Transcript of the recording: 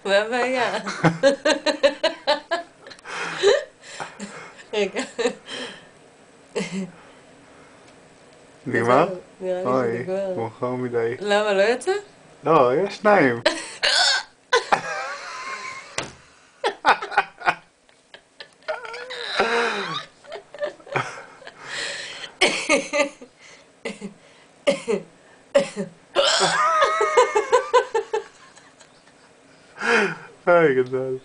מה הבעיה? רגע. נגמר? נראה לי אוי, שנגמר. מאוחר מדי. למה, לא יצא? לא, יש שניים. אוי, גדול.